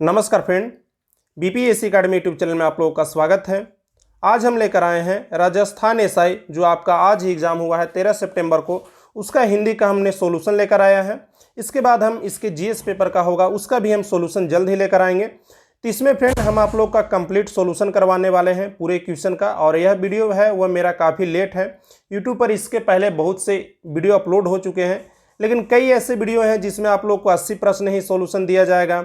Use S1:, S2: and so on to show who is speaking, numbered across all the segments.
S1: नमस्कार friend, BPSC academy YouTube channel में आप लोगों का स्वागत है। आज हम लेकर आए हैं राजस्थान एसआई जो आपका आज ही एग्जाम हुआ है 13 सितंबर को, उसका हिंदी का हमने सॉल्यूशन लेकर आया है। इसके बाद हम इसके जीएस पेपर का होगा उसका भी हम सॉल्यूशन जल्द ही लेकर आएंगे। तो इसमें फ्रेंड हम आप लोग का कंप्लीट सॉल्यूशन करवाने वाले हैं पूरे क्वेश्चन का। और यह वीडियो है वह मेरा काफ़ी लेट है, यूट्यूब पर इसके पहले बहुत से वीडियो अपलोड हो चुके हैं, लेकिन कई ऐसे वीडियो हैं जिसमें आप लोग को 80 प्रश्न ही सॉल्यूशन दिया जाएगा।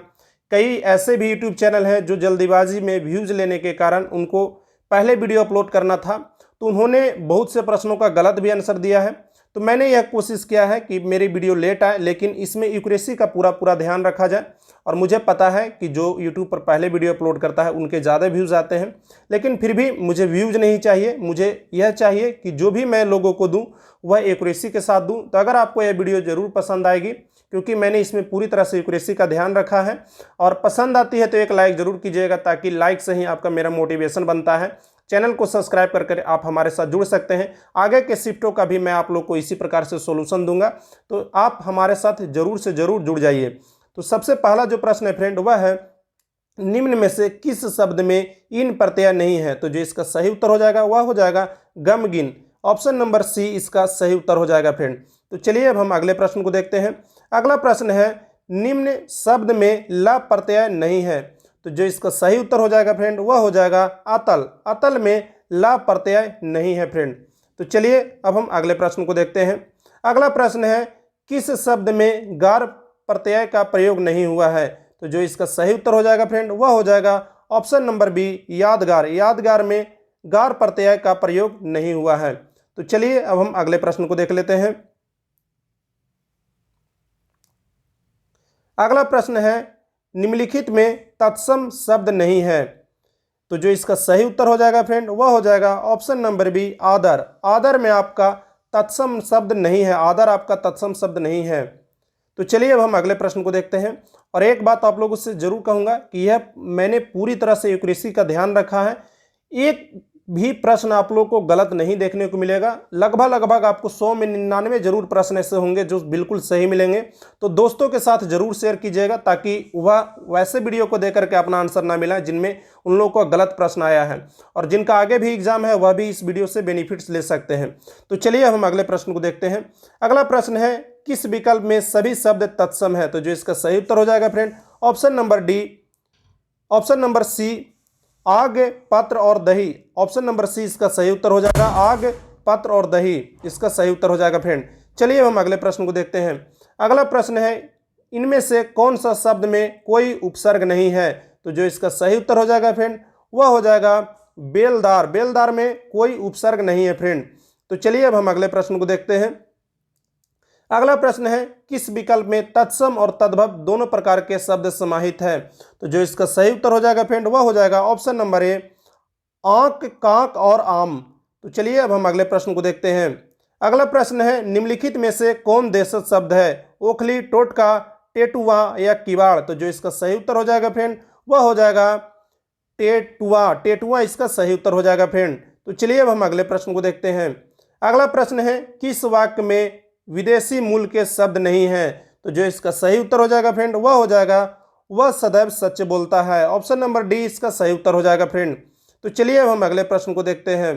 S1: कई ऐसे भी यूट्यूब चैनल हैं जो जल्दीबाजी में व्यूज़ लेने के कारण उनको पहले वीडियो अपलोड करना था, तो उन्होंने बहुत से प्रश्नों का गलत भी आंसर दिया है। तो मैंने यह कोशिश किया है कि मेरी वीडियो लेट आए लेकिन इसमें एक्यूरेसी का पूरा ध्यान रखा जाए। और मुझे पता है कि जो यूट्यूब पर पहले वीडियो अपलोड करता है उनके ज़्यादा व्यूज़ आते हैं, लेकिन फिर भी मुझे व्यूज़ नहीं चाहिए, मुझे यह चाहिए कि जो भी मैं लोगों को दूं वह एक्यूरेसी के साथ दूं। तो अगर आपको यह वीडियो ज़रूर पसंद आएगी, क्योंकि मैंने इसमें पूरी तरह से एक्यूरेसी का ध्यान रखा है, और पसंद आती है तो एक लाइक ज़रूर कीजिएगा, ताकि लाइक से ही आपका मेरा मोटिवेशन बनता है। चैनल को सब्सक्राइब करके आप हमारे साथ जुड़ सकते हैं। आगे के शिफ्टों का भी मैं आप लोग को इसी प्रकार से सॉल्यूशन दूंगा, तो आप हमारे साथ जरूर से ज़रूर जुड़ जाइए। तो सबसे पहला जो प्रश्न है फ्रेंड वह है, निम्न में से किस शब्द में इन प्रत्यय नहीं है? तो जो इसका सही उत्तर हो जाएगा वह हो जाएगा गमगिन। ऑप्शन नंबर सी इसका सही उत्तर हो जाएगा फ्रेंड। तो चलिए अब हम अगले प्रश्न को देखते हैं। अगला प्रश्न है, निम्न शब्द में ल प्रत्यय नहीं है? तो जो इसका सही उत्तर हो जाएगा फ्रेंड वह हो जाएगा अतल। अतल में ल प्रत्यय नहीं है फ्रेंड। तो चलिए अब हम अगले प्रश्न को देखते हैं। अगला प्रश्न है, किस शब्द में गार प्रत्यय का प्रयोग नहीं हुआ है? तो जो इसका सही उत्तर हो जाएगा फ्रेंड वह हो जाएगा ऑप्शन नंबर बी यादगार। यादगार में गार प्रत्यय का प्रयोग नहीं हुआ है। तो चलिए अब हम अगले प्रश्न को देख लेते हैं। अगला प्रश्न है, निम्नलिखित में तत्सम शब्द नहीं है? तो जो इसका सही उत्तर हो जाएगा फ्रेंड वह हो जाएगा ऑप्शन नंबर बी आदर। आदर में आपका तत्सम शब्द नहीं है, आदर आपका तत्सम शब्द नहीं है। तो चलिए अब हम अगले प्रश्न को देखते हैं। और एक बात आप लोगों से जरूर कहूँगा कि यह मैंने पूरी तरह से एक्यूरेसी का ध्यान रखा है। एक भी प्रश्न आप लोगों को गलत नहीं देखने को मिलेगा। लगभग आपको 100 में 99 जरूर प्रश्न ऐसे होंगे जो बिल्कुल सही मिलेंगे। तो दोस्तों के साथ जरूर शेयर कीजिएगा, ताकि वह वैसे वीडियो को देख करके अपना आंसर ना मिला जिनमें उन लोगों को गलत प्रश्न आया है, और जिनका आगे भी एग्जाम है वह भी इस वीडियो से बेनिफिट्स ले सकते हैं। तो चलिए अब हम अगले प्रश्न को देखते हैं। अगला प्रश्न है, किस विकल्प में सभी शब्द तत्सम है? तो जो इसका सही उत्तर हो जाएगा friend option number D, option number C आग, पत्र और दही। ऑप्शन नंबर सी इसका सही उत्तर हो जाएगा आग, पत्र और दही इसका सही उत्तर हो जाएगा फ्रेंड। चलिए हम अगले प्रश्न को देखते हैं। अगला प्रश्न है, इनमें से कौन सा शब्द में कोई उपसर्ग नहीं है? तो जो इसका सही उत्तर हो जाएगा फ्रेंड वह हो जाएगा बेलदार। बेलदार में कोई उपसर्ग नहीं है फ्रेंड। तो चलिए अब हम अगले प्रश्न को देखते हैं। अगला प्रश्न है, किस विकल्प में तत्सम और तद्भव दोनों प्रकार के शब्द समाहित है? तो जो इसका सही उत्तर हो जाएगा फ्रेंड वह हो जाएगा ऑप्शन नंबर ए आंक, कांक और आम। तो चलिए अब हम अगले प्रश्न को देखते हैं। अगला प्रश्न है, निम्नलिखित में से कौन देशज शब्द है? ओखली, टोटका, टेटुआ या किवाड़? तो जो इसका सही उत्तर हो जाएगा फ्रेंड वह हो जाएगा टेटुआ। टेटुआ इसका सही उत्तर हो जाएगा फ्रेंड। तो चलिए अब हम अगले प्रश्न को देखते हैं। अगला प्रश्न है, किस वाक्य में विदेशी मूल के शब्द नहीं है? तो जो इसका सही उत्तर हो जाएगा फ्रेंड वह हो जाएगा वह सदैव सच बोलता है। ऑप्शन नंबर डी इसका सही उत्तर हो जाएगा फ्रेंड। तो चलिए अब हम अगले प्रश्न को देखते हैं।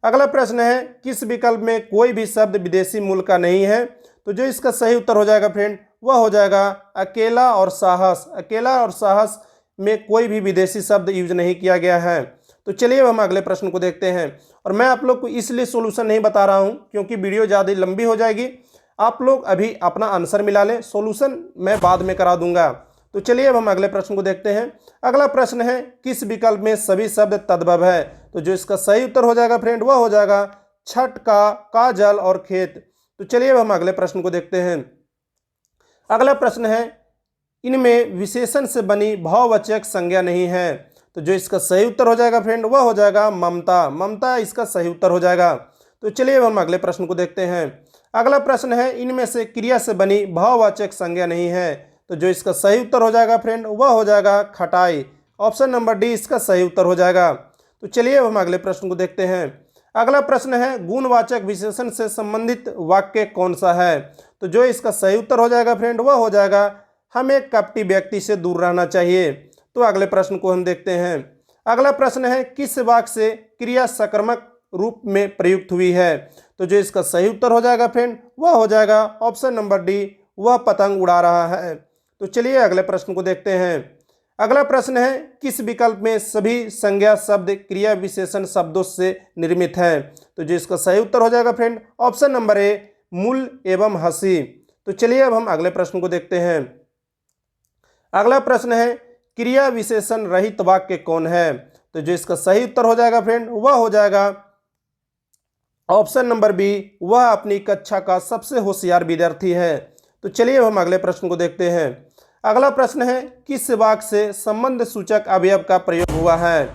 S1: अगला प्रश्न है, किस विकल्प में कोई भी शब्द विदेशी मूल का नहीं है? तो जो इसका सही उत्तर हो जाएगा फ्रेंड वह हो जाएगा अकेला और साहस। अकेला और साहस में कोई भी विदेशी शब्द यूज नहीं किया गया है। तो चलिए अब हम अगले प्रश्न को देखते हैं। और मैं आप लोग को इसलिए सॉल्यूशन नहीं बता रहा हूं क्योंकि वीडियो ज़्यादा लंबी हो जाएगी। आप लोग अभी अपना आंसर मिला लें, सॉल्यूशन मैं बाद में करा दूंगा। तो चलिए अब हम अगले प्रश्न को देखते हैं। अगला प्रश्न है, किस विकल्प में सभी शब्द तद्भव है? तो जो इसका सही उत्तर हो जाएगा फ्रेंड वह हो जाएगा छठ, का, काजल और खेत। तो चलिए अब हम अगले प्रश्न को देखते हैं। अगला प्रश्न है, इनमें विशेषण से बनी भाववाचक संज्ञा नहीं है? तो जो इसका सही उत्तर हो जाएगा फ्रेंड वह हो जाएगा ममता। ममता इसका सही उत्तर हो जाएगा। तो चलिए अब हम अगले प्रश्न को देखते हैं। अगला प्रश्न है, इनमें से क्रिया से बनी भाववाचक संज्ञा नहीं है? तो जो इसका सही उत्तर हो जाएगा फ्रेंड वह हो जाएगा खटाई। ऑप्शन नंबर डी इसका सही उत्तर हो जाएगा। तो चलिए अब हम अगले प्रश्न को देखते हैं। अगला प्रश्न है, गुणवाचक विशेषण से संबंधित वाक्य कौन सा है? तो जो इसका सही उत्तर हो जाएगा फ्रेंड वह हो जाएगा हमें कपटी व्यक्ति से दूर रहना चाहिए। तो अगले प्रश्न को हम देखते हैं। अगला प्रश्न है, किस वाक्य से क्रिया सकर्मक रूप में प्रयुक्त हुई है? तो जो इसका सही उत्तर हो जाएगा फ्रेंड वह हो जाएगा ऑप्शन नंबर डी, वह पतंग उड़ा रहा है। तो चलिए अगले प्रश्न को देखते हैं। अगला प्रश्न है, किस विकल्प में सभी संज्ञा शब्द क्रिया विशेषण शब्दों से निर्मित है? तो जो इसका सही उत्तर हो जाएगा फ्रेंड ऑप्शन नंबर ए, मूल एवं हंसी। तो चलिए अब हम अगले प्रश्न को देखते हैं। अगला प्रश्न है, क्रिया विशेषण रहित वाक्य कौन है? तो जो इसका सही उत्तर हो जाएगा फ्रेंड वह हो जाएगा ऑप्शन नंबर बी, वह अपनी कक्षा का सबसे होशियार विद्यार्थी है। तो चलिए अब हम अगले प्रश्न को देखते हैं। अगला प्रश्न है, किस वाक्य से संबंध सूचक अवयव का प्रयोग हुआ है?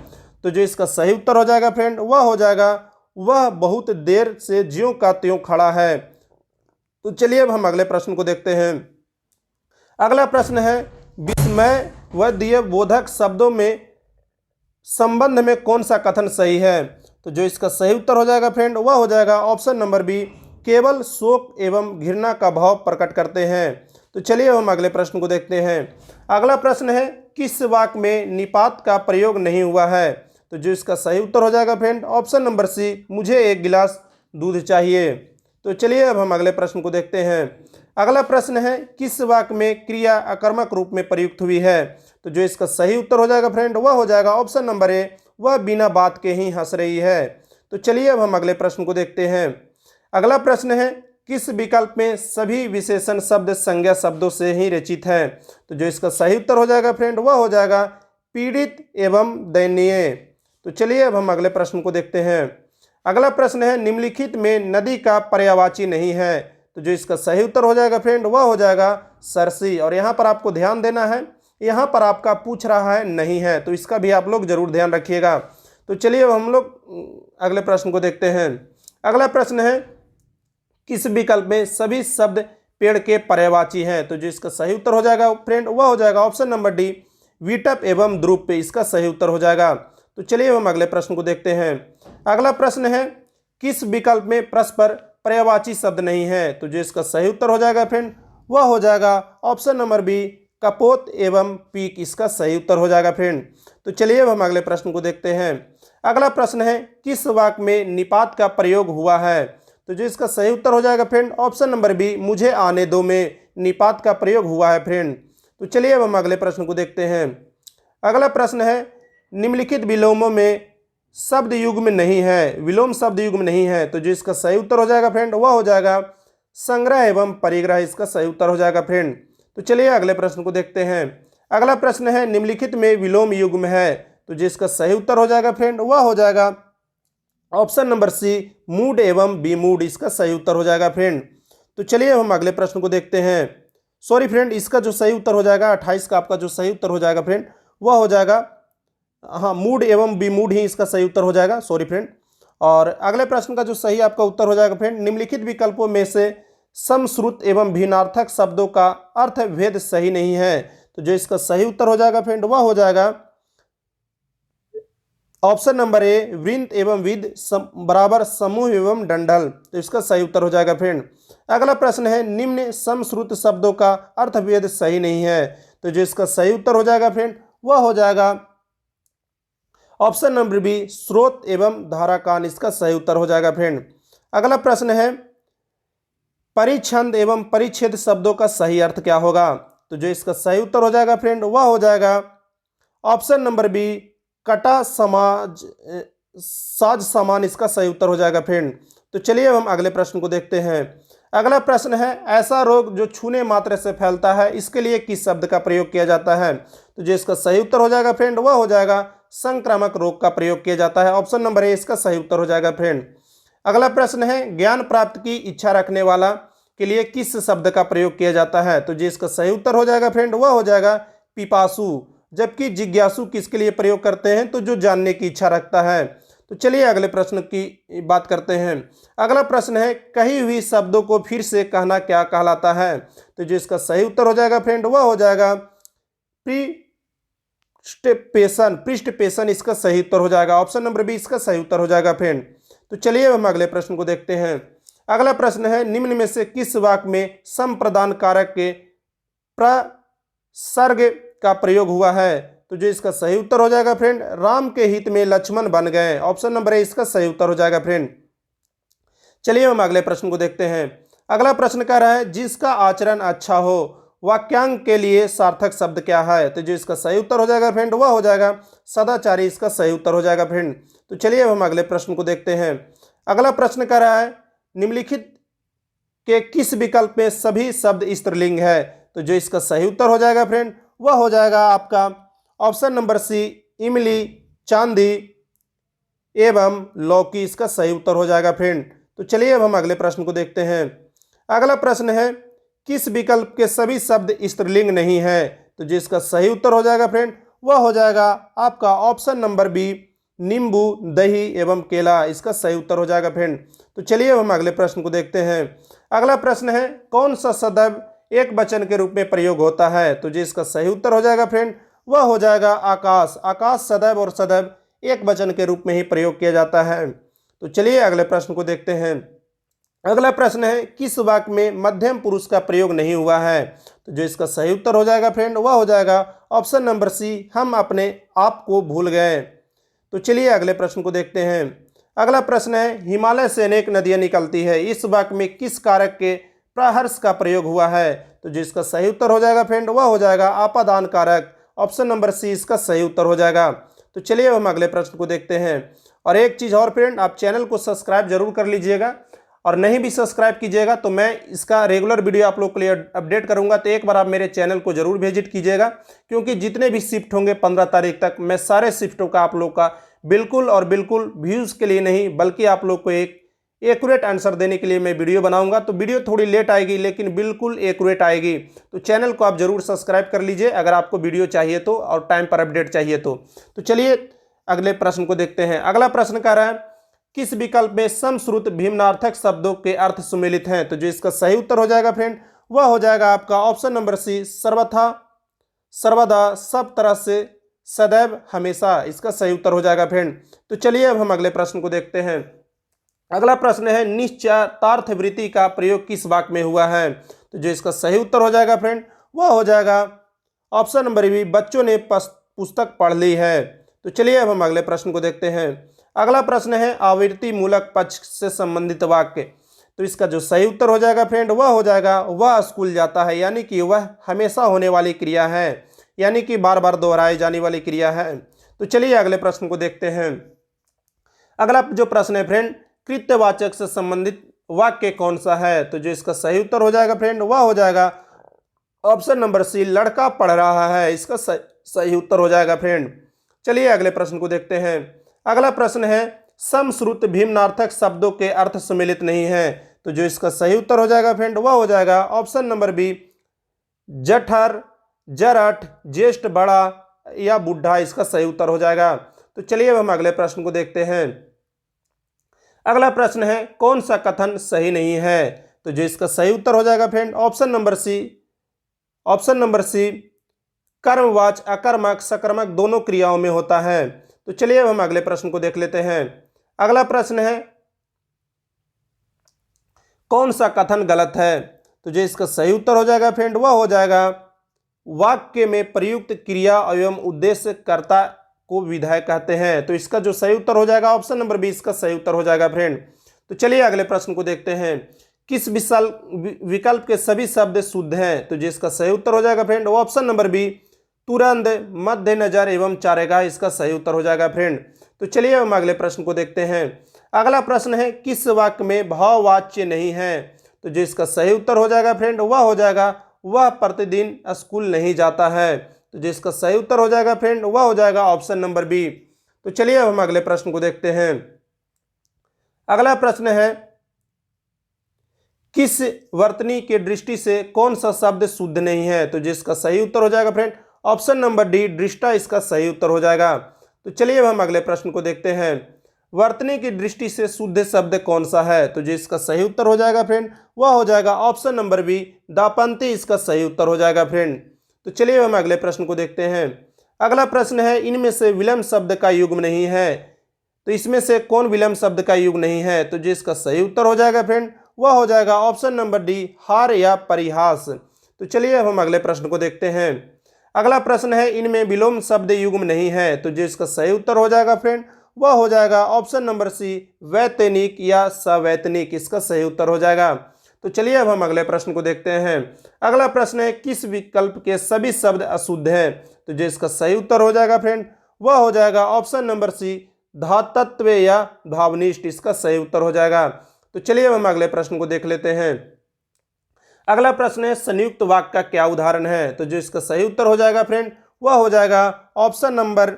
S1: तो जो इसका सही उत्तर हो जाएगा फ्रेंड वह हो जाएगा, वह बहुत देर से ज्यों का त्यों खड़ा है। तो चलिए अब हम अगले प्रश्न को देखते हैं। अगला प्रश्न है, विस्मय व दिव्यबोधक शब्दों में संबंध में कौन सा कथन सही है? तो जो इसका सही उत्तर हो जाएगा फ्रेंड वह हो जाएगा ऑप्शन नंबर बी, केवल शोक एवं घृणा का भाव प्रकट करते हैं। तो चलिए हम अगले प्रश्न को देखते हैं। अगला प्रश्न है, किस वाक्य में निपात का प्रयोग नहीं हुआ है? तो जो इसका सही उत्तर हो जाएगा फ्रेंड ऑप्शन नंबर सी, मुझे एक गिलास दूध चाहिए। तो चलिए अब हम अगले प्रश्न को देखते हैं। अगला प्रश्न है, किस वाक्य में क्रिया आकर्मक रूप में प्रयुक्त हुई है? तो जो इसका सही उत्तर हो जाएगा फ्रेंड वह हो जाएगा ऑप्शन नंबर ए, वह बिना बात के ही हंस रही है। तो चलिए अब हम अगले प्रश्न को देखते हैं। अगला प्रश्न है, किस विकल्प में सभी विशेषण शब्द संज्ञा शब्दों से ही रचित है? तो जो इसका सही उत्तर हो जाएगा फ्रेंड वह हो जाएगा पीड़ित एवं दयनीय। तो चलिए अब हम अगले प्रश्न को देखते हैं। अगला प्रश्न है, निम्नलिखित में नदी का पर्यायवाची नहीं है? तो जो इसका सही उत्तर हो जाएगा फ्रेंड वह हो जाएगा सरसी। और यहाँ पर आपको ध्यान देना है, यहाँ पर आपका पूछ रहा है नहीं है, तो इसका भी आप लोग जरूर ध्यान रखिएगा। तो चलिए अब हम लोग अगले प्रश्न को देखते हैं। अगला प्रश्न है, किस विकल्प में सभी शब्द पेड़ के पर्यायवाची हैं? तो जो इसका सही उत्तर हो जाएगा फ्रेंड वह हो जाएगा ऑप्शन नंबर डी, विटप एवं ध्रुव पे इसका सही उत्तर हो जाएगा। तो चलिए हम अगले प्रश्न को देखते हैं। अगला प्रश्न है, किस विकल्प में परस्पर पर्यायवाची शब्द नहीं है? तो जो इसका सही उत्तर हो जाएगा फ्रेंड वह हो जाएगा ऑप्शन नंबर बी, कपोत एवं पीक इसका सही उत्तर हो जाएगा फ्रेंड। तो चलिए अब हम अगले प्रश्न को देखते हैं। अगला प्रश्न है, किस वाक्य में निपात का प्रयोग हुआ है? तो जो इसका सही उत्तर हो जाएगा फ्रेंड ऑप्शन नंबर बी, मुझे आने दो में निपात का प्रयोग हुआ है फ्रेंड। तो चलिए अब हम अगले प्रश्न को देखते हैं। अगला प्रश्न है, निम्नलिखित विलोमों में शब्द युग्म नहीं है, विलोम शब्द युग्म नहीं है। तो जो इसका सही उत्तर हो जाएगा फ्रेंड वह हो जाएगा संग्रह एवं परिग्रह इसका सही उत्तर हो जाएगा फ्रेंड। तो चलिए अगले प्रश्न को देखते हैं। अगला प्रश्न है, निम्नलिखित में विलोम युग्म है? तो जिसका सही उत्तर हो जाएगा फ्रेंड वह हो जाएगा ऑप्शन नंबर सी, मूड एवं विमूड इसका सही उत्तर हो जाएगा फ्रेंड। तो चलिए हम अगले प्रश्न को देखते हैं। सॉरी फ्रेंड, इसका जो सही उत्तर हो जाएगा 28 का आपका जो सही उत्तर हो जाएगा फ्रेंड वह हो जाएगा, हाँ, मूड एवं विमूड ही इसका सही उत्तर हो जाएगा। Sorry friend. और अगले प्रश्न का जो सही आपका उत्तर हो जाएगा फ्रेंड, निम्नलिखित विकल्पों में से समश्रुत एवं भिन्नार्थक शब्दों का अर्थ भेद सही नहीं है। तो जो इसका सही उत्तर हो जाएगा फ्रेंड वह हो जाएगा ऑप्शन नंबर ए, वृंत एवं विद बराबर समूह एवं डंडल। तो इसका सही उत्तर हो जाएगा फ्रेंड। अगला प्रश्न है, निम्न समश्रुत शब्दों का अर्थभेद सही नहीं है। तो जो इसका सही उत्तर हो जाएगा फ्रेंड वह हो जाएगा ऑप्शन नंबर बी, स्रोत एवं धाराकान इसका सही उत्तर हो जाएगा फ्रेंड। अगला प्रश्न है, परिच्छंद एवं परिच्छेद शब्दों का सही अर्थ क्या होगा? तो जो इसका सही उत्तर हो जाएगा फ्रेंड वह हो जाएगा ऑप्शन नंबर बी, कटा समाज साज समान इसका सही उत्तर हो जाएगा फ्रेंड। तो चलिए अब हम अगले प्रश्न को देखते हैं। अगला प्रश्न है, ऐसा रोग जो छूने मात्र से फैलता है इसके लिए किस शब्द का प्रयोग किया जाता है? तो जो इसका सही उत्तर हो जाएगा फ्रेंड वह हो जाएगा संक्रामक रोग का प्रयोग किया जाता है। ऑप्शन नंबर ए इसका सही उत्तर हो जाएगा फ्रेंड। अगला प्रश्न है, ज्ञान प्राप्त की इच्छा रखने वाला के लिए किस शब्द का प्रयोग किया जाता है? तो जिसका सही उत्तर हो जाएगा फ्रेंड वह हो जाएगा पिपासु। जबकि जिज्ञासु किसके लिए प्रयोग करते हैं? तो जो जानने की इच्छा रखता है। तो चलिए अगले प्रश्न की बात करते हैं। अगला प्रश्न है, कही हुई शब्दों को फिर से कहना क्या कहलाता है? तो जो इसका सही उत्तर हो जाएगा फ्रेंड वह हो जाएगा पृष्ठपेशन इसका सही उत्तर हो जाएगा। ऑप्शन नंबर बी इसका सही उत्तर हो जाएगा फ्रेंड। तो चलिए हम अगले प्रश्न को देखते हैं। अगला प्रश्न है, निम्न में से किस वाक्य में संप्रदान कारक के प्रसर्ग का प्रयोग हुआ है? तो तो जो इसका सही उत्तर हो जाएगा फ्रेंड, राम के हित में लक्ष्मण बन गए। ऑप्शन नंबर ए इसका सही उत्तर हो जाएगा फ्रेंड। चलिए हम अगले प्रश्न को देखते हैं। अगला प्रश्न कह रहा है जिसका आचरण अच्छा हो वाक्यांश के लिए सार्थक शब्द क्या है। तो जो इसका सही उत्तर हो जाएगा फ्रेंड वह हो जाएगा सदाचारी, इसका सही उत्तर हो जाएगा फ्रेंड। तो चलिए अब हम अगले प्रश्न को देखते हैं। अगला प्रश्न कह रहा है निम्नलिखित के किस विकल्प में सभी शब्द स्त्रीलिंग है। तो जो इसका सही उत्तर हो जाएगा फ्रेंड वह हो जाएगा आपका ऑप्शन नंबर सी, इमली, चांदी एवं लौकी, इसका सही उत्तर हो जाएगा फ्रेंड। तो चलिए अब हम अगले प्रश्न को देखते हैं। अगला प्रश्न है किस विकल्प के सभी शब्द स्त्रीलिंग नहीं है। तो जो इसका सही उत्तर हो जाएगा फ्रेंड वह हो जाएगा आपका ऑप्शन नंबर बी, नींबू, दही एवं केला, इसका सही उत्तर हो जाएगा फ्रेंड। तो चलिए अब हम अगले प्रश्न को देखते हैं। अगला प्रश्न है कौन सा सदैव एक वचन के रूप में प्रयोग होता है। तो जो इसका सही उत्तर हो जाएगा फ्रेंड वह हो जाएगा आकाश। आकाश सदैव और सदैव एक वचन के रूप में ही प्रयोग किया जाता है। तो चलिए अगले प्रश्न को देखते हैं। अगला प्रश्न है किस वाक्य में मध्यम पुरुष का प्रयोग नहीं हुआ है। तो जो इसका सही उत्तर हो जाएगा फ्रेंड वह हो जाएगा ऑप्शन नंबर सी, हम अपने आप को भूल गए। तो चलिए अगले प्रश्न को देखते हैं। अगला प्रश्न है हिमालय से अनेक नदियां निकलती है, इस वाक्य में किस कारक के प्रहर्ष का प्रयोग हुआ है। तो जिसका सही उत्तर हो जाएगा फ्रेंड वह हो जाएगा आपादान कारक। ऑप्शन नंबर सी इसका सही उत्तर हो जाएगा। तो चलिए हम अगले प्रश्न को देखते हैं। और एक चीज़ और फ्रेंड, आप चैनल को सब्सक्राइब जरूर कर लीजिएगा, और नहीं भी सब्सक्राइब कीजिएगा तो मैं इसका रेगुलर वीडियो आप लोग के लिए अपडेट करूंगा। तो एक बार आप मेरे चैनल को जरूर विजिट कीजिएगा, क्योंकि जितने भी शिफ्ट होंगे 15 तारीख तक मैं सारे शिफ्टों का आप लोग का बिल्कुल और बिल्कुल व्यूज़ के लिए नहीं बल्कि आप लोग को एक एक्यूरेट आंसर देने के लिए मैं वीडियो बनाऊंगा। तो वीडियो थोड़ी लेट आएगी लेकिन बिल्कुल एक्यूरेट आएगी। तो चैनल को आप जरूर सब्सक्राइब कर लीजिए अगर आपको वीडियो चाहिए तो और टाइम पर अपडेट चाहिए तो। चलिए अगले प्रश्न को देखते हैं। अगला प्रश्न कह रहा है किस विकल्प में समश्रुत भिन्नार्थक शब्दों के अर्थ सुमेलित हैं। तो जो इसका सही उत्तर हो जाएगा फ्रेंड वह हो जाएगा आपका ऑप्शन नंबर सी, सर्वथा, सर्वदा, सब तरह से, सदैव, हमेशा, इसका सही उत्तर हो जाएगा फ्रेंड। तो चलिए अब हम अगले प्रश्न को देखते हैं। अगला प्रश्न है निश्चयार्थ वृत्ति का प्रयोग किस वाक्य में हुआ है। तो जो इसका सही उत्तर हो जाएगा फ्रेंड वह हो जाएगा ऑप्शन नंबर बी, बच्चों ने पुस्तक पढ़ ली है। तो चलिए अब हम अगले प्रश्न को देखते हैं। अगला प्रश्न है आवृत्ति मूलक पक्ष से संबंधित वाक्य। तो इसका जो सही उत्तर हो जाएगा फ्रेंड वह हो जाएगा वह स्कूल जाता है, यानी कि वह हमेशा होने वाली क्रिया है, यानी कि बार बार दोहराई जाने वाली क्रिया है। तो चलिए अगले प्रश्न को देखते हैं। अगला जो प्रश्न है फ्रेंड कृत्यवाचक से संबंधित वाक्य कौन सा है। तो जो इसका सही उत्तर हो जाएगा फ्रेंड वह हो जाएगा ऑप्शन नंबर सी, लड़का पढ़ रहा है, इसका सही उत्तर हो जाएगा फ्रेंड। चलिए अगले प्रश्न को देखते हैं। अगला प्रश्न है समश्रुत भिन्नार्थक शब्दों के अर्थ सम्मिलित नहीं है। तो जो इसका सही उत्तर हो जाएगा फ्रेंड वह हो जाएगा ऑप्शन नंबर बी, जठर, जरठ, ज्येष्ठ, बड़ा या बुढ़ा, इसका सही उत्तर हो जाएगा। तो चलिए अब हम अगले प्रश्न को देखते हैं। अगला प्रश्न है कौन सा कथन सही नहीं है। तो जो इसका सही उत्तर हो जाएगा फ्रेंड ऑप्शन नंबर सी, कर्मवाच अकर्मक सकर्मक दोनों क्रियाओं में होता है। तो चलिए अब हम अगले प्रश्न को देख लेते हैं। अगला प्रश्न है कौन सा कथन गलत है। तो जो इसका सही उत्तर हो जाएगा फ्रेंड वह हो जाएगा वाक्य में प्रयुक्त क्रिया एवं उद्देश्य कर्ता को विधायक कहते हैं। तो इसका जो सही उत्तर हो जाएगा ऑप्शन नंबर बी, इसका सही उत्तर हो जाएगा फ्रेंड। तो चलिए अगले प्रश्न को देखते हैं। किस विकल्प के सभी शब्द शुद्ध हैं। तो जिसका सही उत्तर हो जाएगा फ्रेंड वो ऑप्शन नंबर बी, तुरंत, मध्य नजर एवं चारेगा, इसका सही उत्तर हो जाएगा फ्रेंड। तो चलिए हम अगले प्रश्न को देखते हैं। अगला प्रश्न है किस वाक्य में भाववाच्य नहीं है। तो जिसका सही उत्तर हो जाएगा फ्रेंड वह हो जाएगा वह प्रतिदिन स्कूल नहीं जाता है। तो जिसका सही उत्तर हो जाएगा फ्रेंड वह हो जाएगा ऑप्शन नंबर बी। तो चलिए अब हम अगले प्रश्न को देखते हैं। अगला प्रश्न है किस वर्तनी के दृष्टि से कौन सा शब्द शुद्ध नहीं है। तो जिसका सही उत्तर हो जाएगा फ्रेंड ऑप्शन नंबर डी, दृष्टा, इसका सही उत्तर हो जाएगा। तो चलिए अब हम अगले प्रश्न को देखते हैं। वर्तनी की दृष्टि से शुद्ध शब्द कौन सा है। तो जिसका सही उत्तर हो जाएगा फ्रेंड वह हो जाएगा ऑप्शन नंबर बी, दापंती, इसका सही उत्तर हो जाएगा फ्रेंड। तो चलिए हम अगले प्रश्न को देखते हैं। अगला प्रश्न है इनमें से विलंब शब्द का युग्म नहीं है। तो इसमें से कौन विलंब शब्द का युग्म नहीं है। तो जिसका सही उत्तर हो जाएगा फ्रेंड वह हो जाएगा ऑप्शन नंबर डी, हार या परिहास। तो चलिए अब हम अगले प्रश्न को देखते हैं। अगला प्रश्न है इनमें विलोम शब्द युग्म नहीं है, तो जो इसका सही उत्तर हो जाएगा फ्रेंड वह हो जाएगा ऑप्शन नंबर सी, वैतनिक या सवैतनिक, इसका सही उत्तर हो जाएगा। तो चलिए अब हम अगले प्रश्न को देखते हैं। अगला प्रश्न है किस विकल्प के सभी शब्द अशुद्ध हैं, तो जो इसका सही उत्तर हो जाएगा फ्रेंड वह हो जाएगा ऑप्शन नंबर सी, धातत्व या भावनिष्ठ, इसका सही उत्तर हो जाएगा। तो चलिए अब हम अगले प्रश्न को देख लेते हैं। अगला प्रश्न है संयुक्त वाक्य का क्या उदाहरण है, तो जो इसका सही उत्तर हो जाएगा फ्रेंड वह हो जाएगा ऑप्शन नंबर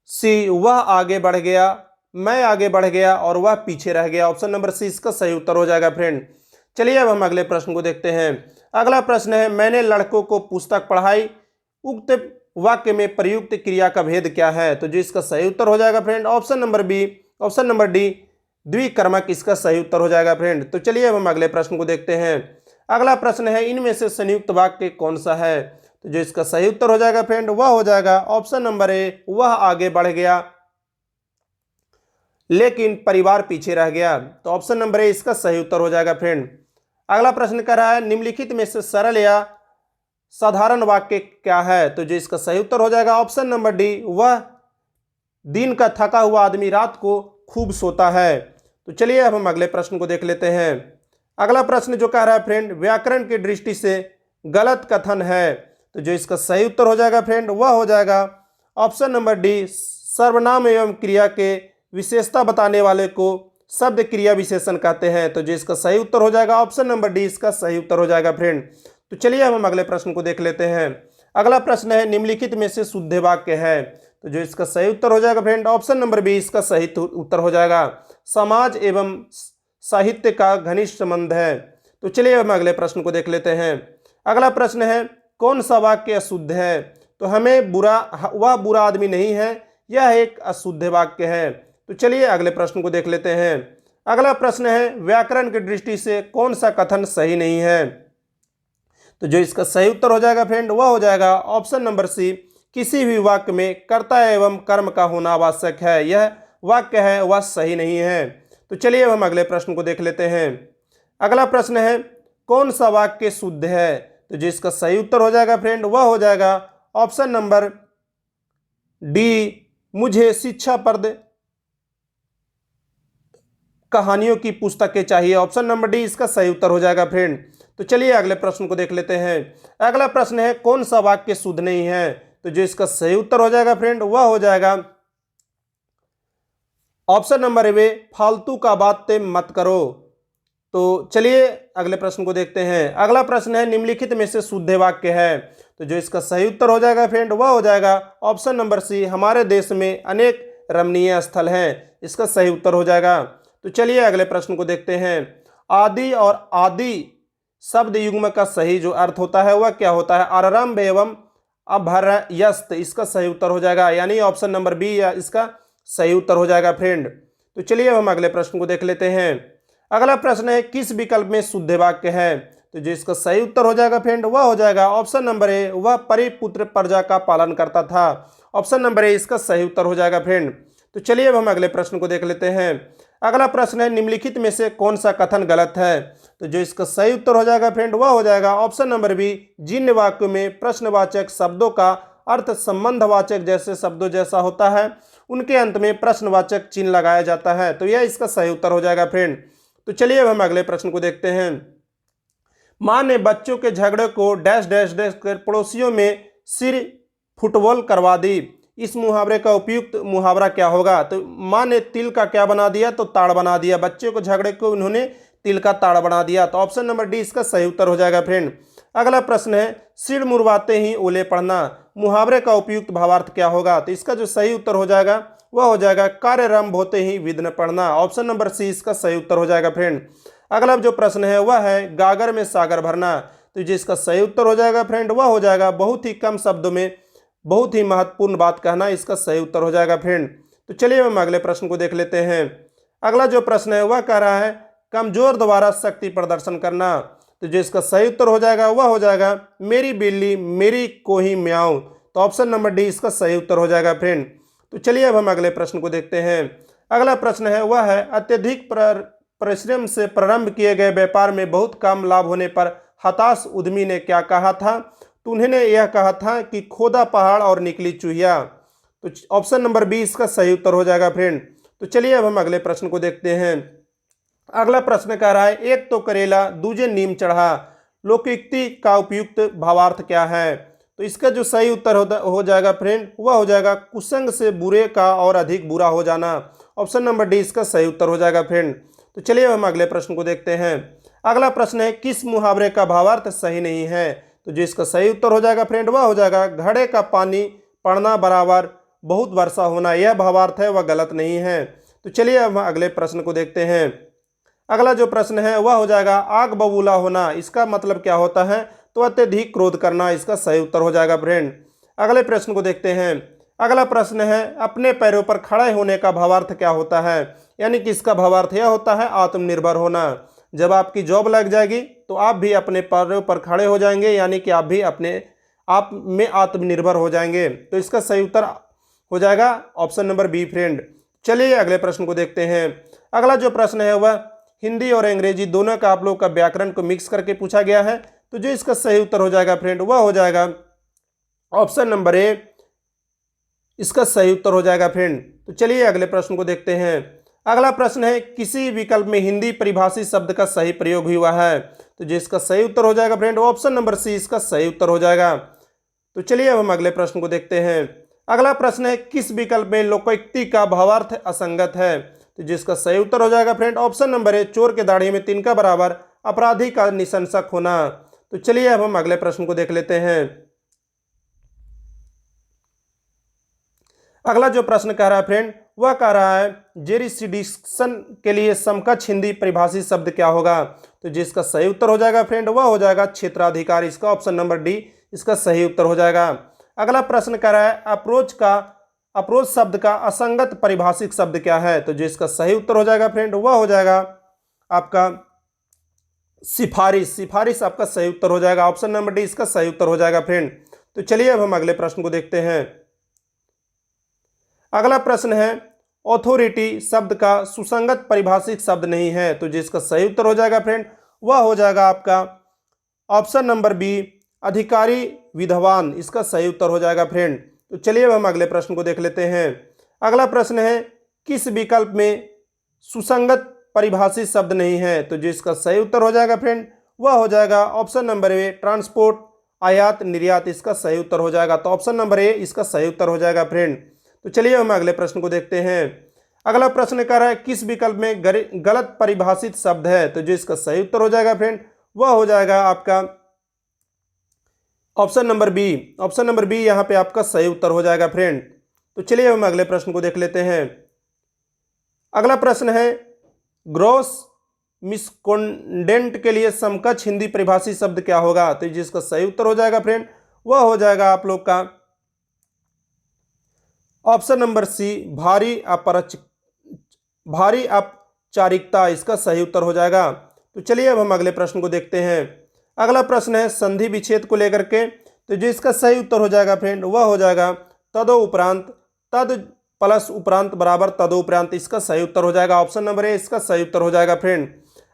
S1: सी, वह आगे बढ़ गया, मैं आगे बढ़ गया और वह पीछे रह गया, ऑप्शन नंबर सी इसका सही उत्तर हो जाएगा फ्रेंड। चलिए अब हम अगले प्रश्न को देखते हैं। अगला प्रश्न है मैंने लड़कों को पुस्तक पढ़ाई, उक्त वाक्य में प्रयुक्त क्रिया का भेद क्या है, तो जो इसका सही उत्तर हो जाएगा friend option number B, option number D द्विकर्मक, इसका सही उत्तर हो जाएगा फ्रेंड। तो चलिए अब हम अगले प्रश्न को देखते हैं। अगला प्रश्न है इनमें से संयुक्त वाक्य कौन सा है, तो जो इसका सही उत्तर हो जाएगा फ्रेंड वह हो जाएगा ऑप्शन नंबर ए, वह आगे बढ़ गया लेकिन परिवार पीछे रह गया, तो ऑप्शन नंबर ए इसका सही उत्तर हो जाएगा फ्रेंड। अगला प्रश्न कर रहा है निम्नलिखित में से सरल या साधारण वाक्य क्या है, तो जो इसका सही उत्तर हो जाएगा ऑप्शन नंबर डी, वह दिन का थका हुआ आदमी रात को खूब सोता है। तो चलिए अब हम अगले प्रश्न को देख लेते हैं। अगला प्रश्न जो कह रहा है फ्रेंड व्याकरण की दृष्टि से गलत कथन है, तो जो इसका सही उत्तर हो जाएगा फ्रेंड वह हो जाएगा ऑप्शन नंबर डी, सर्वनाम एवं क्रिया के विशेषता बताने वाले को शब्द क्रिया विशेषण कहते हैं, तो जो इसका सही उत्तर हो जाएगा ऑप्शन नंबर डी इसका सही उत्तर हो जाएगा फ्रेंड। तो चलिए अब हम अगले प्रश्न को देख लेते हैं। अगला प्रश्न है निम्नलिखित में से शुद्ध वाक्य है, तो जो इसका सही उत्तर हो जाएगा फ्रेंड ऑप्शन नंबर बी इसका सही उत्तर हो जाएगा, समाज एवं साहित्य का घनिष्ठ संबंध है। तो चलिए अब हम अगले प्रश्न को देख लेते हैं। अगला प्रश्न है कौन सा वाक्य अशुद्ध है, तो हमें वह बुरा आदमी नहीं है, यह एक अशुद्ध वाक्य है। तो चलिए अगले प्रश्न को देख लेते हैं। अगला प्रश्न है व्याकरण की दृष्टि से कौन सा कथन सही नहीं है, तो जो इसका सही उत्तर हो जाएगा फ्रेंड वह हो जाएगा ऑप्शन नंबर सी, किसी भी वाक्य में कर्ता एवं कर्म का होना आवश्यक है, यह वाक्य है वह सही नहीं है। तो चलिए अब हम अगले प्रश्न को देख लेते हैं। अगला प्रश्न है कौन सा वाक्य शुद्ध है, तो जो इसका सही उत्तर हो जाएगा फ्रेंड वह हो जाएगा ऑप्शन नंबर डी, मुझे शिक्षाप्रद कहानियों की पुस्तकें चाहिए, ऑप्शन नंबर डी इसका सही उत्तर हो जाएगा फ्रेंड। तो चलिए अगले प्रश्न को देख लेते हैं। अगला प्रश्न है कौन सा वाक्य शुद्ध नहीं है, तो जो इसका सही उत्तर हो जाएगा फ्रेंड वह हो जाएगा ऑप्शन नंबर ए, फालतू का बातें मत करो। तो चलिए अगले प्रश्न को देखते हैं। अगला प्रश्न है निम्नलिखित में से शुद्ध वाक्य है, तो जो इसका सही उत्तर हो जाएगा फ्रेंड वह हो जाएगा ऑप्शन नंबर सी, हमारे देश में अनेक रमणीय स्थल हैं, इसका सही उत्तर हो जाएगा। तो चलिए अगले प्रश्न को देखते हैं। आदि और आदि शब्द युग्म का सही जो अर्थ होता है वह क्या होता है, आरंभ एवं अभ्यस्त, इसका सही उत्तर हो जाएगा, यानी ऑप्शन नंबर बी या इसका सही उत्तर हो जाएगा फ्रेंड। तो चलिए हम अगले प्रश्न को देख लेते हैं। अगला प्रश्न है किस विकल्प में शुद्ध वाक्य है, तो जो इसका सही उत्तर हो जाएगा फ्रेंड वह हो जाएगा ऑप्शन नंबर ए, वह परिपुत्र प्रजा का पालन करता था, ऑप्शन नंबर ए इसका सही उत्तर हो जाएगा फ्रेंड। तो चलिए अब हम अगले प्रश्न को देख लेते हैं। अगला प्रश्न है निम्नलिखित में से कौन सा कथन गलत है, तो जो इसका सही उत्तर हो जाएगा फ्रेंड वह हो जाएगा ऑप्शन नंबर बी, जिन वाक्यों में प्रश्नवाचक शब्दों का अर्थ संबंधवाचक जैसे शब्दों जैसा होता है उनके अंत में प्रश्नवाचक चिन्ह लगाया जाता है, तो यह इसका सही उत्तर हो जाएगा फ्रेंड। तो चलिए अब हम अगले प्रश्न को देखते हैं। माँ ने बच्चों के झगड़े को डैश डैश डैश कर पड़ोसियों में सिर फुटबॉल करवा दी, इस मुहावरे का उपयुक्त मुहावरा क्या होगा, तो माँ ने तिल का क्या बना दिया, तो ताड़ बना दिया, बच्चों को झगड़े को उन्होंने तिल का ताड़ बना दिया, तो ऑप्शन नंबर डी इसका सही उत्तर हो जाएगा फ्रेंड। अगला प्रश्न है सिर मुड़वाते ही ओले पड़ना, मुहावरे का उपयुक्त भावार्थ क्या होगा, तो इसका जो सही उत्तर हो जाएगा वह हो जाएगा कार्यारंभ होते ही विघ्न पड़ना, ऑप्शन नंबर सी इसका सही उत्तर हो जाएगा फ्रेंड। अगला जो प्रश्न है वह है गागर में सागर भरना, तो जिसका सही उत्तर हो जाएगा फ्रेंड वह हो जाएगा बहुत ही कम शब्दों में बहुत ही महत्वपूर्ण बात कहना, इसका सही उत्तर हो जाएगा फ्रेंड। तो चलिए हम अगले प्रश्न को देख लेते हैं। अगला जो प्रश्न है वह कह रहा है कमजोर द्वारा शक्ति प्रदर्शन करना, तो जो इसका सही उत्तर हो जाएगा वह हो जाएगा मेरी बिल्ली मेरी को ही म्याऊं, तो ऑप्शन नंबर डी इसका सही उत्तर हो जाएगा फ्रेंड। तो चलिए अब हम अगले प्रश्न को देखते हैं। अगला प्रश्न है वह है अत्यधिक परिश्रम से प्रारंभ किए गए व्यापार में बहुत कम लाभ होने पर हताश उद्यमी ने क्या कहा था, तो उन्होंने यह कहा था कि खोदा पहाड़ और निकली चूहिया। तो ऑप्शन नंबर बी इसका सही उत्तर हो जाएगा फ्रेंड। तो चलिए अब हम अगले प्रश्न को देखते हैं। अगला प्रश्न कह रहा है, एक तो करेला दूजे नीम चढ़ा, लोकोक्ति का उपयुक्त भावार्थ क्या है? तो इसका जो सही उत्तर हो जाएगा फ्रेंड, वह हो जाएगा कुसंग से बुरे का और अधिक बुरा हो जाना। ऑप्शन नंबर डी इसका सही उत्तर हो जाएगा फ्रेंड। तो चलिए हम अगले प्रश्न को देखते हैं। अगला प्रश्न है, किस मुहावरे का भावार्थ सही नहीं है? तो जो इसका सही उत्तर हो जाएगा फ्रेंड, वह हो जाएगा घड़े का पानी पड़ना बराबर बहुत वर्षा होना। यह भावार्थ है, वह गलत नहीं है। तो चलिए हम अगले प्रश्न को देखते हैं। अगला जो प्रश्न है वह हो जाएगा आग बबूला होना। इसका मतलब क्या होता है? तो अत्यधिक क्रोध करना। इसका सही उत्तर हो जाएगा फ्रेंड। अगले प्रश्न को देखते हैं। अगला प्रश्न है, अपने पैरों पर खड़े होने का भावार्थ क्या होता है? यानी कि इसका भावार्थ यह होता है आत्मनिर्भर होना। जब आपकी जॉब लग जाएगी तो आप भी अपने पैरों पर खड़े हो जाएंगे, यानी कि आप भी अपने आप में आत्मनिर्भर हो जाएंगे। तो इसका सही उत्तर हो जाएगा ऑप्शन नंबर बी फ्रेंड। चलिए अगले प्रश्न को देखते हैं। अगला जो प्रश्न है वह हिंदी और अंग्रेजी दोनों का आप लोग का व्याकरण को मिक्स करके पूछा गया है। तो जो इसका सही उत्तर हो जाएगा फ्रेंड, वह हो जाएगा ऑप्शन नंबर ए, इसका सही उत्तर हो जाएगा फ्रेंड। तो चलिए अगले प्रश्न को देखते हैं। अगला प्रश्न है, किसी विकल्प में हिंदी परिभाषित शब्द का सही प्रयोग हुआ है? तो जिसका सही उत्तर हो जाएगा फ्रेंड, ऑप्शन नंबर सी इसका सही उत्तर हो जाएगा। तो चलिए अब हम अगले प्रश्न को देखते हैं। अगला प्रश्न है, किस विकल्प में लोकोक्ति का भावार्थ असंगत है? तो जिसका सही उत्तर हो जाएगा फ्रेंड, ऑप्शन नंबर ए, चोर के दाढ़ी में तिनका बराबर अपराधी का निशंसक होना। तो चलिए अब हम अगले प्रश्न को देख लेते हैं। अगला जो प्रश्न कह रहा है फ्रेंड, वह कह रहा है जेरिस्डिक्शन के लिए समकक्ष हिंदी परिभाषित शब्द क्या होगा? तो जिसका सही उत्तर हो जाएगा फ्रेंड, वह हो जाएगा क्षेत्राधिकार। इसका ऑप्शन नंबर डी इसका सही उत्तर हो जाएगा। अगला प्रश्न कह रहा है अप्रोच शब्द का असंगत परिभाषित शब्द क्या है? तो जिसका सही उत्तर हो जाएगा फ्रेंड, वह हो जाएगा आपका सिफारिश। सिफारिश आपका सही उत्तर हो जाएगा। ऑप्शन नंबर डी इसका सही उत्तर हो जाएगा फ्रेंड। तो चलिए अब हम अगले प्रश्न को देखते हैं। अगला प्रश्न है, ऑथोरिटी शब्द का सुसंगत परिभाषित शब्द नहीं है। तो जिसका सही उत्तर हो जाएगा फ्रेंड, वह हो जाएगा आपका ऑप्शन नंबर बी, अधिकारी विद्वान। इसका सही उत्तर हो जाएगा फ्रेंड। तो चलिए अब हम अगले प्रश्न को देख लेते हैं। अगला प्रश्न है, किस विकल्प में सुसंगत परिभाषित शब्द नहीं है? तो जिसका सही उत्तर हो जाएगा फ्रेंड, वह हो जाएगा ऑप्शन नंबर ए, ट्रांसपोर्ट आयात निर्यात। इसका सही उत्तर हो जाएगा। तो ऑप्शन नंबर ए इसका सही उत्तर हो जाएगा फ्रेंड। तो चलिए हम अगले प्रश्न को देखते हैं। अगला प्रश्न कह रहा है, किस विकल्प में गलत परिभाषित शब्द है? तो जो इसका सही उत्तर हो जाएगा फ्रेंड, वह हो जाएगा आपका option number B. Option number B यहाँ पे आपका सही उत्तर हो जाएगा फ्रेंड। तो चलिए हम अगले प्रश्न को देख लेते हैं। अगला प्रश्न है, ग्रॉस मिसकॉन्डेंट के लिए समकक्ष हिंदी परिभाषित शब्द क्या होगा? तो जिसका सही उत्तर हो जाएगा फ्रेंड, वह हो जाएगा आप लोग का ऑप्शन नंबर सी, भारी अपचारिकता। इसका सही उत्तर हो जाएगा। तो चलिए अब हम अगले प्रश्न को देखते हैं। अगला प्रश्न है संधि विच्छेद को लेकर के। तो जो इसका सही उत्तर हो जाएगा फ्रेंड, वह हो जाएगा तदो उपरांत, तद प्लस उपरांत बराबर तदो उपरांत। इसका सही उत्तर हो जाएगा। ऑप्शन नंबर ए इसका सही उत्तर हो जाएगा फ्रेंड।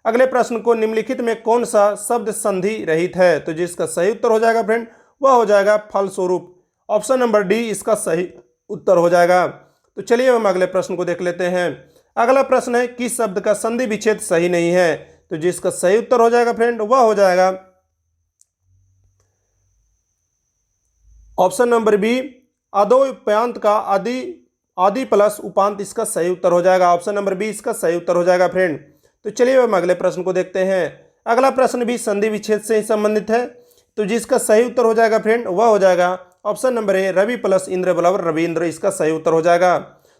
S1: अगले प्रश्न को, निम्नलिखित में कौन सा शब्द संधि रहित है? तो जिसका सही उत्तर हो जाएगा फ्रेंड, वह हो जाएगा फलस्वरूप। ऑप्शन नंबर डी इसका सही उत्तर हो जाएगा। तो चलिए हम अगले प्रश्न को देख लेते हैं। अगला प्रश्न है, किस शब्द का संधि विच्छेद सही नहीं है? तो जिसका सही उत्तर हो जाएगा फ्रेंड, वह हो जाएगा ऑप्शन नंबर बी, अदोप्यांत का आदि प्लस उपांत। इसका सही उत्तर हो जाएगा। ऑप्शन नंबर बी इसका सही उत्तर हो जाएगा फ्रेंड। तो चलिए हम अगले प्रश्न को देखते हैं। अगला प्रश्न भी संधि विच्छेद से ही संबंधित है। तो जिसका सही उत्तर हो जाएगा फ्रेंड, वह हो जाएगा ऑप्शन नंबर ए, रवि प्लस इंद्र बराबर रविंद्र। इसका सही उत्तर हो जाएगा।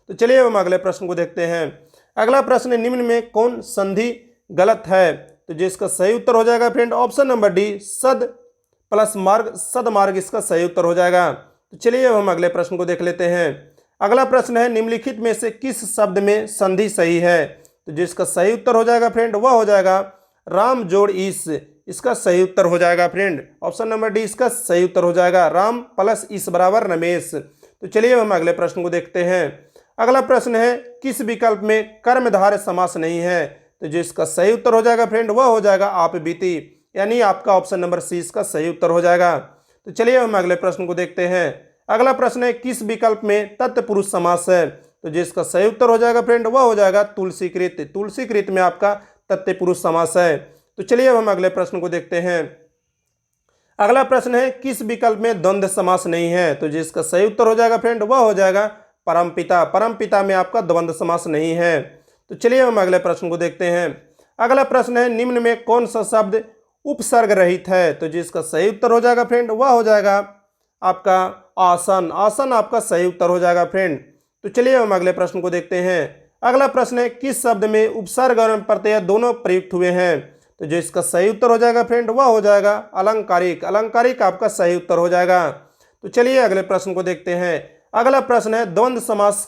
S1: तो चलिए हम अगले प्रश्न को देखते हैं। अगला प्रश्न, निम्न में कौन संधि गलत है? तो जिसका सही उत्तर हो जाएगा फ्रेंड, ऑप्शन नंबर डी, सद प्लस मार्ग सदमार्ग। इसका सही उत्तर हो जाएगा। तो चलिए हम अगले प्रश्न को देख लेते हैं। अगला प्रश्न है, निम्नलिखित में से किस शब्द में संधि सही है? तो जिसका सही उत्तर हो जाएगा फ्रेंड, वह हो जाएगा राम जोड़ ईस। इसका सही उत्तर हो जाएगा फ्रेंड। ऑप्शन नंबर डी इसका सही उत्तर हो जाएगा, राम प्लस ईस बराबर रमेश। तो चलिए हम अगले प्रश्न को देखते हैं। अगला प्रश्न है, किस विकल्प में कर्मधारय समास नहीं है? तो जिसका सही उत्तर हो जाएगा फ्रेंड, वह हो जाएगा आप बीती, यानी आपका ऑप्शन नंबर सी इसका सही उत्तर हो जाएगा। तो चलिए हम अगले प्रश्न को देखते हैं। अगला प्रश्न है, किस विकल्प में तत्पुरुष समास है? तो जिसका सही उत्तर हो जाएगा फ्रेंड वह हो जाएगा तुलसीकृत। तुलसीकृत में आपका तत्पुरुष समास है। तो चलिए अब हम अगले प्रश्न को देखते हैं। अगला प्रश्न है, किस विकल्प में द्वंद्व समास नहीं है? तो जिसका सही उत्तर हो जाएगा फ्रेंड वह हो जाएगा परमपिता। परमपिता में आपका द्वंद्व समास नहीं है। तो चलिए हम अगले प्रश्न को देखते हैं। अगला प्रश्न है, निम्न में कौन सा शब्द उपसर्ग रहित है? तो जिसका सही उत्तर हो जाएगा फ्रेंड वह हो जाएगा आपका आसन। आसन आपका सही उत्तर हो जाएगा फ्रेंड। तो चलिए हम अगले प्रश्न को देखते हैं। अगला प्रश्न है, किस शब्द में उपसर्ग और प्रत्यय दोनों प्रयुक्त हुए हैं? तो जो इसका सही उत्तर हो जाएगा फ्रेंड वह हो जाएगा अलंकारिक। अलंकारिक आपका सही उत्तर हो जाएगा। तो चलिए अगले प्रश्न को देखते हैं। अगला प्रश्न है, द्वंद्व समास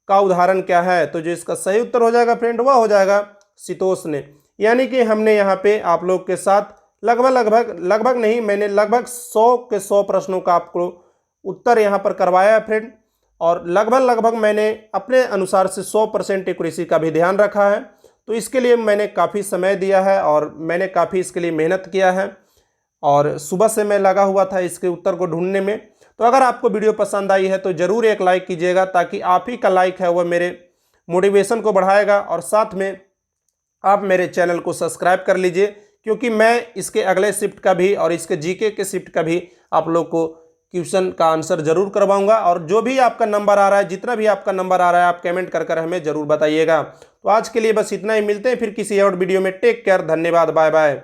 S1: का उदाहरण क्या है? तो जो इसका सही उत्तर हो जाएगा फ्रेंड वह हो जाएगा शीतोष्ण। यानी कि हमने यहाँ पे आप लोग के साथ लगभग नहीं, मैंने लगभग 100 के 100 प्रश्नों का आपको उत्तर यहाँ पर करवाया है फ्रेंड। और लगभग मैंने अपने अनुसार से 100% एक्यूरेसी का भी ध्यान रखा है। तो इसके लिए मैंने काफ़ी समय दिया है और मैंने काफ़ी इसके लिए मेहनत किया है और सुबह से मैं लगा हुआ था इसके उत्तर को ढूंढने में। तो अगर आपको वीडियो पसंद आई है तो ज़रूर एक लाइक कीजिएगा, ताकि आप ही का लाइक है वह मेरे मोटिवेशन को बढ़ाएगा। और साथ में आप मेरे चैनल को सब्सक्राइब कर लीजिए, क्योंकि मैं इसके अगले शिफ्ट का भी और इसके जीके के शिफ्ट का भी आप लोग को क्वेश्चन का आंसर जरूर करवाऊंगा। और जो भी आपका नंबर आ रहा है, जितना भी आपका नंबर आ रहा है, आप कमेंट कर हमें जरूर बताइएगा। तो आज के लिए बस इतना ही। मिलते हैं फिर किसी और वीडियो में। टेक केयर, धन्यवाद, बाय बाय।